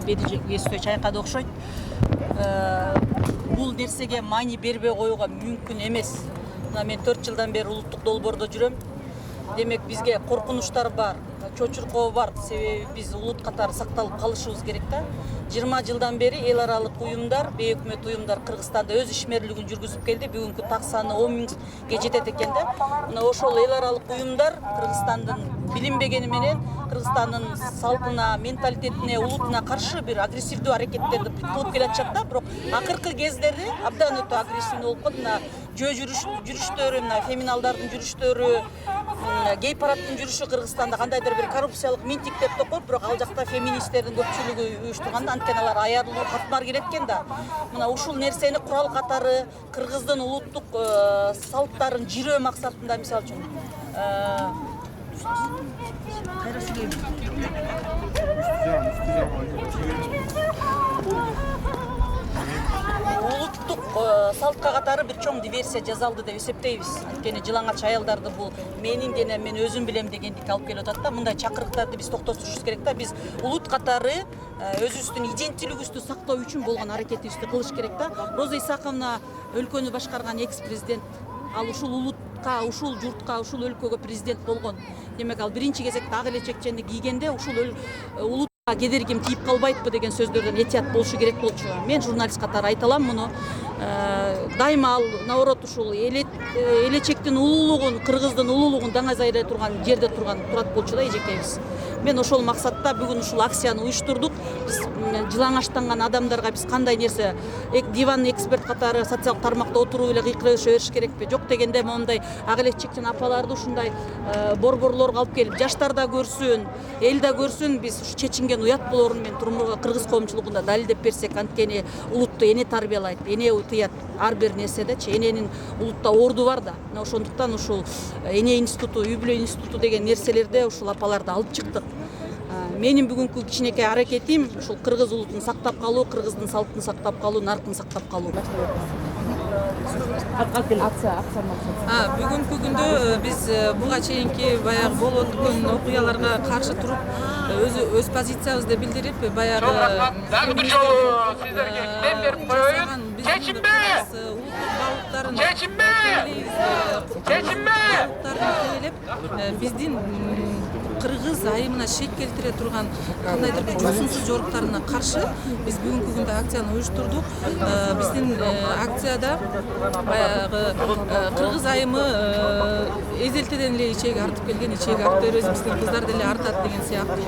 эстөө чайкады окшойт. Бул нерсеге маани бербей коюуга мүмкүн эмес. Мына мен 4 жылдан бери улуттук долбоордо жүрөм. Демек бизге коркунучтар бар, чочуркоо бар. Себеби биз улут катары сакталып калышыбыз керек да. 20 жылдан бери эл аралык уюмдар, бейөкмөт уюмдар Кыргызстанда өз ишмерлигин жүргүзүп келди. Бүгүнкү так саны 10 000ге жетет экен да. Мына ошол эл аралык уюмдар Кыргызстандын билинбегени менен Кыргызстандын салтына, менталитетине, улутуна каршы бир агрессивдүү аракеттерди кылып келатышат да. Бирок акыркы кездерде абдан өтө агрессивдүү болуп калды. Мына жөө жүрүштөрү, мына феминалдардын жүрүштөрү, гей парадтын жүрүшү Кыргызстанда кандайдыр бир коррупциялык митинг деп токоп, бирок ал жакта феминисттердин көпчүлүгү уюштурганда анткени алар аярлуу катмар келет экен да. Мына ушул нерсени курал катары Кыргыздын улуттук салттарын жирөө максатында, мисалы үчүн кайра сүйлөйм. Улуттук салтка катары бир чоң диверсия жасалды деп эсептейбиз. Анткени жылаңач аялдарды бул менин денем, мен өзүм билем дегендик алып келип атат да. Мындай чакырыктарды биз токтотушубуз керек да. Биз улут катары өзүбүздүн иденттүүлүгүбүздү сактоо үчүн болгон аракетибизди кылыш керек да. Роза Исаковна өлкөнү башкарган экс-президент. Ал ушул улутка, ушул журтка, ушул өлкөгө президент болгон. Демек ал биринчи кезекте ак эле чекчени кийгенде ушул улутка кедергим тийип калбайтпы деген сөздөрдөн этият болушу керек болчу. Мен журналист катары айта алам муну. Дайыма ал наоборот ушул элечектин улуулугун, Кыргыздын улуулугун даңазайдай турган жерде турат болчу да эжекебиз. Мен ошол максатта бүгүн ушул акцияны уюштурдук. Биз жылаңаштанган адамдарга биз кандай нерсе, диван эксперт катары социалдык тармакта отуруп эле кыйкырыша бериш керекпи? Жок дегенде моундай ак эле чекчен апаларды ушундай борборлорго алып келип, жаштар да көрсүн, эл да көрсүн, биз ушу чечинген уят болорун мен турмурга Кыргыз коомчулугунда далилдеп берсек, анткени улутту эне тарбиялайт, эне утуят ар бир нерседечи. Эненин улутта орду бар да. Мына ошондуктан ушул эне институту, үй бүлө институту деген нерселерде ушул апаларды алып чыктык. Менин бүгүнкү кичинекей аракетим ушул кыргыз улутун сактап калуу, кыргыздын салтын сактап калуу, наркын сактап калуу. Бүгүнкү күндө биз буга чейинки баягы болуп өткөн окуяларга каршы туруп, өз позициябызды билдирип, баягы биздин Кыргыз айымына шек келтире турган кандайдыр бир жосунсуз жоруктарына каршы биз бүгүнкү күндө акцияны уюштурдук. Биздин акцияда баягы Кыргыз айымы эзелтеден эле ичеги артып келген, ичеги арттырабыз, биздин кыздар деле артат деген сыяктуу.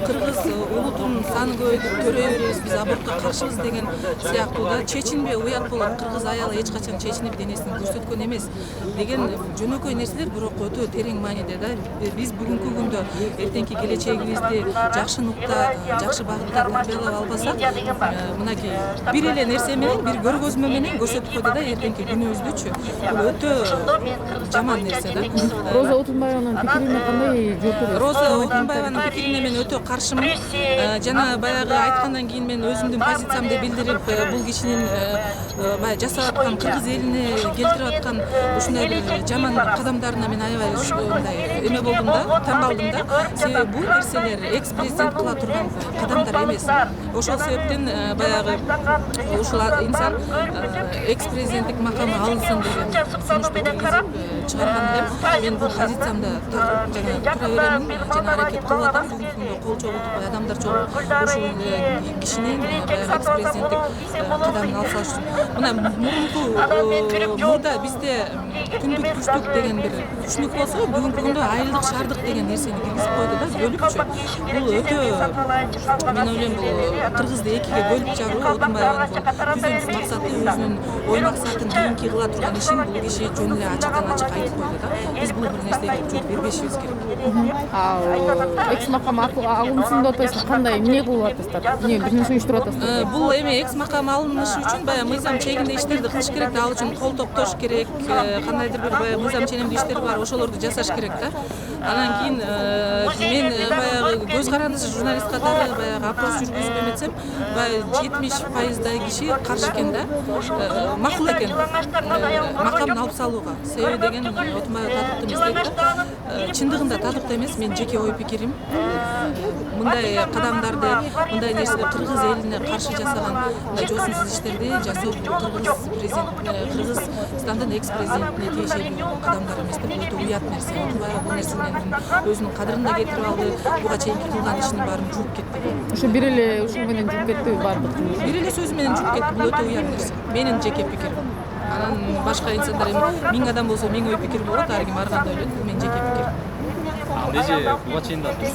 Кыргыз улутунун саны көбөйтүп төрөй беребиз, биз абортко каршыбыз деген сыяктуу да. Чечинбе, уят болот, кыргыз аялы эч качан чечинип денесин көрсөткөн эмес деген жөнөкөй нерселер, бирок өтө терең мааниде да. Биз бүгүнкү күндө эртеңки келечегибизди жакшы нукта, жакшы багытта тарбиялап албасак, мынакей бир эле нерсе менен, бир көргөзмө менен көрсөтүп койду да эртеңки күнүбүздүчү. Бул өтө жаман нерсе да. Роза Отунбаеванын пикирине кандай жооп бересиз? Роза Отунбаеванын пикирине мен өтө каршымын. Жана баягы айткандан кийин мен өзүмдүн позициямды билдирип, бул кишинин баягы жасап аткан кыргыз элине келтирип аткан ушундай бир жаман кадамдарына мен аябай мындай эме болдум да, таң калдым да. Себеби бул нерселер экс-президент кыла турган кадамдар эмес. Ошол себептен баягы ушул инсан экс-президенттик макамы алынсын деген сунушту киргизип чыгарган элем. Мен бул позициямда жана тура беремин, жана аракет кылып атам. Бүгүнкү күндө кол чогултуп, адамдар чогултуп ушул кишинин баягы экс-президенттик кадамын алып салыш үчүн. Мына мурда бизде күндүк түштүк деген бир түшүнүк болсо, бүгүнкү күндө айылдык шаардык деген нерсени киргизип койду да, бөлүпчү. Бул өтө, мен ойлойм, бул Кыргызды экиге бөлүп жаруу. Отунбаеванын бул түзүмсүз максаты, өзүнүн ой максатын кийинки кыла турган ишин бул киши жөн эле ачыктан ачык айтып койду да. Биз бул бир нерсеге жооп бербешибиз керек. Экс макам алынсын деп атасыз, кандай эмне кылып атасыздар? Эмне бир нерсе уюштуруп атасыздар? Бул эми экс макам алынышы үчүн баягы мыйзам чегинде иштерди кылыш керек да, ал үчүн кол топтош керек, кандайдыр бир баягы мыйзам ченемдүү иштер бар, ошолорду жасаш керек да. Анан кийин мен баягы көз карандысыз журналист катары баягы опрос жүргүзүп эметсем, баягы 70%дай киши каршы экен да. Макул экен макамын алып салууга. Себеби деген Отунбаев татыктуу эмес дейт да. чындыгында татыктуу эмес. Менин жеке ой пикирим. Мындай кадамдарды, мындай нерселер кыргыз элине каршы жасаган жосунсуз иштерди жасоо Кыргызстандын экс-президентине тиешелүү кадамдар эмес деп өтө уят нерсе. Бул нерсени өзүнүн кадырына кетирип алды. Буга чейинки кылган ишинин баарын жууп кетти. Ошо бир эле ушул менен жууп кетти баардык. Бир эле сөзү менен жууп кетти. Бул өтө уят нерсе. Менин жеке пикирим. Анан башка инсандар эми 1000 адам болсо 1000 ой пикир болот, ар ким ар кандай ойлойт. Бул менин жеке пикирим. Андеше буга чейин да туруп